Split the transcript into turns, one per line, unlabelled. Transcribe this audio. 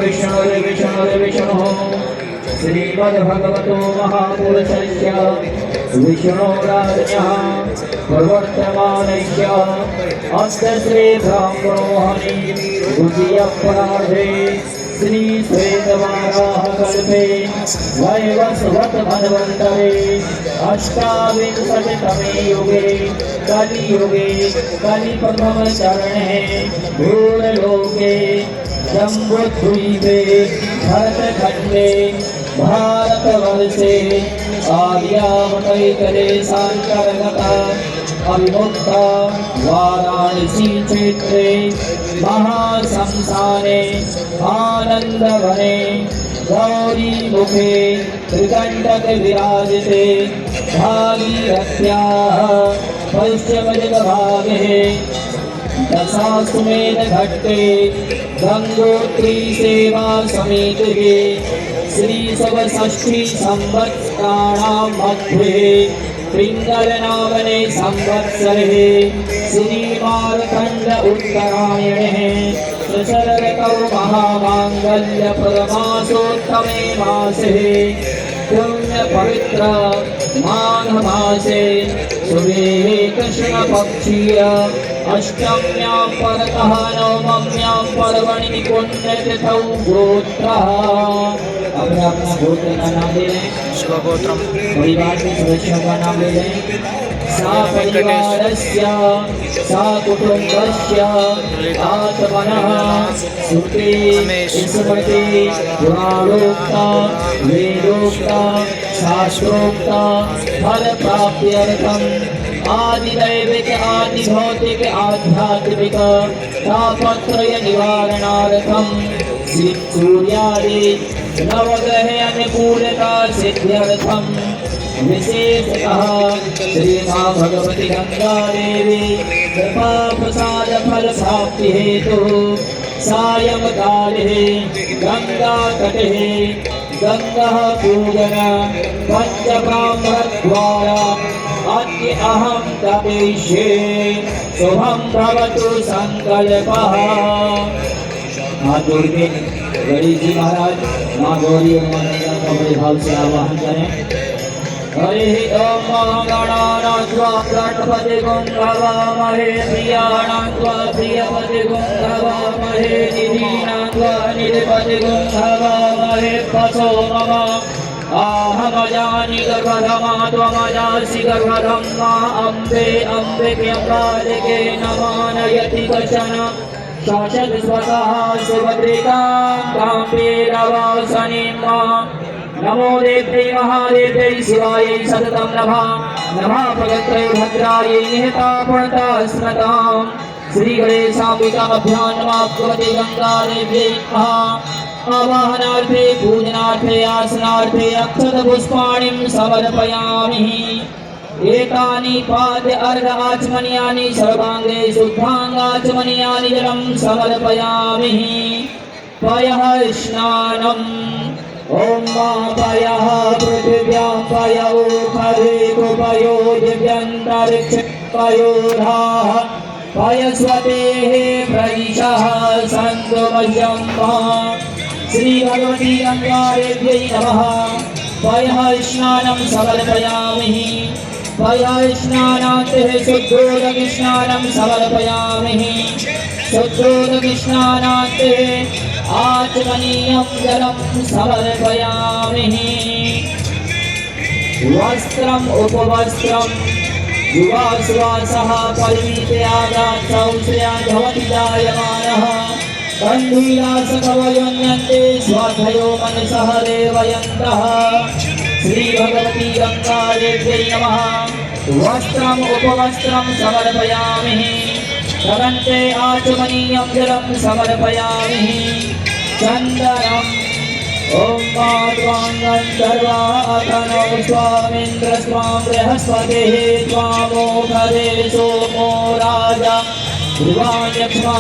विष्णुर्विष्णुर्विष्णुः श्रीमद्भगवतो महापुरुषस्य विष्णुराज्ञः प्रवर्तमानस्य अस्य श्रीब्रह्मणोहरि द्वितीयपरार्धे श्री श्वेतवाराह कल्पे वैवस्वत धन्वन्तरे अष्टाविंशतितमे युगे कलियुगे कलिप्रथमचरणे भूलोके जम्बूद्वीपे भरतखण्डे भारतवर्षे आर्यावर्तैकदेशान्तर्गता अविमुक्ता वाराणसी क्षेत्रे महाशंसाने आनन्दवने गौरीमुखे त्रिकण्टक विराजिते भागीरथ्याः पश्चिमदिग्भागे दशाश्वमेध घट्टे गंगोत्री सेवा समितिः श्री सप्तषष्ठी संवत्सराणां मध्ये पिङ्गलनामने संवत्सरे श्रीमार्तण्ड उत्तरायणे शरदृतौ महामाङ्गल्यप्रदमासोत्तमे मासे पुण्यपवित्र माघमासे शुभे कृष्णपक्षीय अष्टम्यां परतः नवम्यां पर्वणि पुण्यतिथौ गोत्रः अपना अपना गोत्र का नाम ले लें,
स्वगोत्रम
परिवार के सदस्यों का नाम ले लें। सा परिवारस्य सा कुटुम्बस्य आत्मनः श्रुति स्मृति पुराणोक्ता वेदोक्ता शास्त्रोक्ता फल प्राप्त्यर्थम् आदिदैविक आदिभौतिक आध्यात्मिक तापत्रय निवारणार्थं श्री सूर्यादि नवग्रह अनुकूलता सिद्ध्यर्थं विशेषतः श्री मां भगवती गंगा देवी कृपा प्रसाद फल प्राप्ति हेतु सायंकाले गंगा तटे गंगा पूजन पंचब्राह्मणद्वारा अद्य अहं तपेष्ये शुभं भवतु संकल्पः। माँ दुर्गे गणेश जी महाराज माँ गौरी और माँ गंगा का बड़े भाव से आवाहन करें। हरि ओम गणानां त्वा गणपति गंगावामहे प्रियाणां त्वा प्रियपति गंगावामहे निधीनां त्वा निधिपति गंगावामहे पशो मम आहमजानि गर्भधमा त्वमजासि गर्भधम्मा अम्बे अम्बिके नमानयति कशन शासक स्वतः सुभद्रिकां गाम्भीरवासनीं नमो देव्यै महादेव्यै शिवायै सततं नमः नमः भगवत्यै भद्रायै निहतापणता स्मृताम् श्री गणेशाम्बिकाभ्यां नमः भगवती गंगादेव्यै नमः। आवाहनार्थे पूजनार्थे आसनार्थे अक्षतपुष्पाणिं समर्पयामि। एतानि पाद्य अर्घ आचमनीयानि सर्वाङ्गे शुद्धाङ्गाचमनीयानि जलं समर्पयामि। पयः स्नानम् ओम पयः पृथिव्यां पयो खरेको पयो दिव्यन्तरिक्ष पयोधाः पयस्वतेः प्रदिशः सन्तु मह्यं श्री भगवती गंगादेव्यै नमः। पयः स्नानं समर्पयामि। पयः स्नानान्ते शुद्धोदकस्नानं समर्पयामि। शुद्धोदकस्नानान्ते आचमनीयं जलं समर्पयामि। वस्त्रम् उपवस्त्रं युवाश्वासः परिमितयागात् संशयात् भवति जायमानः बन्धुविलासकवयोन्यन्ते स्वाध्यो मनसः देवयन्तः श्री भगवती गंगादेव्यै नमः। वस्त्रम् उपवस्त्रं समर्पयामि। तदन्ते आचमनीयं जलं समर्पयामि। चन्दनम् ओम गन्धर्वा अतनो स्वामिन्द्र स्वां बृहस्पतिः स्वामो भरे सोमो राजा ध्रुवाण्यक्ष्मा